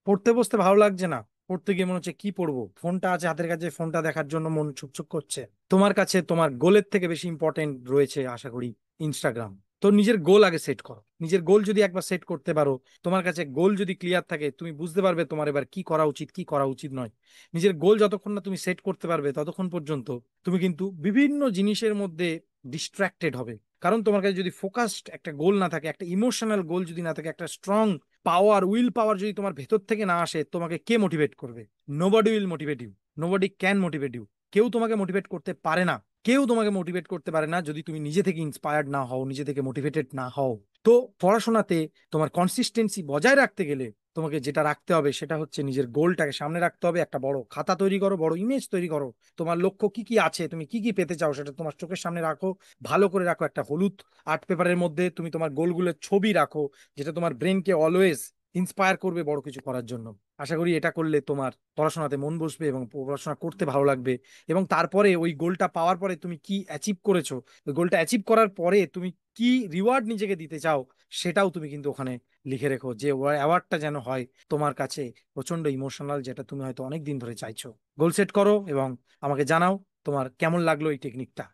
পড়তে বসতে ভালো লাগছে না, পড়তে গিয়ে মনে হচ্ছে কি পড়বো, ফোনটা আছে হাতের কাছে, ফোনটা দেখার জন্য মন ছুকছুক করছে। তোমার কাছে তোমার গোলের থেকে বেশি ইম্পর্টেন্ট রয়েছে আশা করি ইনস্টাগ্রাম। তো নিজের গোল আগে সেট করো। নিজের গোল যদি একবার সেট করতে পারো, তোমার কাছে গোল যদি ক্লিয়ার থাকে, তুমি বুঝতে পারবে তোমার এবার কি করা উচিত কি করা উচিত নয়। নিজের গোল যতক্ষণ না তুমি সেট করতে পারবে ততক্ষণ পর্যন্ত তুমি কিন্তু বিভিন্ন জিনিসের মধ্যে ডিস্ট্রাক্টেড হবে। কারণ তোমার কাছে যদি ফোকাসড একটা গোল না থাকে, একটা ইমোশনাল গোল যদি না থাকে, একটা স্ট্রং পাওয়ার, উইল পাওয়ার যদি তোমার ভেতর থেকে না আসে, তোমাকে কে মোটিভেট করবে? Nobody will motivate you, nobody can motivate you. কেউ তোমাকে মোটিভেট করতে পারে না। কেউ তোমাকে মোটিভেট করতে পারে না যদি তুমি নিজে থেকে ইন্সপায়ার্ড না হও, নিজে থেকে মোটিভেটেড না হও। তো পড়াশোনাতে তোমার কনসিস্টেন্সি বজায় রাখতে গেলে তোমাকে যেটা রাখতে হবে সেটা হচ্ছে নিজের গোলটাকে সামনে রাখতে হবে। একটা বড় খাতা তৈরি করো, বড় ইমেজ তৈরি করো। তোমার লক্ষ্য কি কি আছে, তুমি কি কি পেতে চাও, সেটা তোমার চোখের সামনে রাখো। ভালো করে রাখো। একটা হলুদ আর্ট পেপারের মধ্যে তুমি তোমার গোলগুলোর ছবি রাখো, যেটা তোমার ব্রেনকে অলওয়েজ ইন্সপায়ার করবে বড় কিছু করার জন্য। আশা করি এটা করলে তোমার পড়াশোনাতে মন বসবে এবং পড়াশোনা করতে ভালো লাগবে। এবং তারপরে ওই গোলটা পাওয়ার পরে তুমি কি অ্যাচিভ করেছো, ওই গোলটা অ্যাচিভ করার পরে তুমি কি রিওয়ার্ড নিজেকে দিতে চাও, সেটাও তুমি কিন্তু ওখানে লিখে রেখো, যে অ্যাওয়ার্ডটা যেন হয় তোমার কাছে প্রচন্ড ইমোশনাল, যেটা তুমি হয়তো অনেক দিন ধরে চাইছো। গোল সেট করো এবং আমাকে জানাও তোমার কেমন লাগলো এই টেকনিকটা।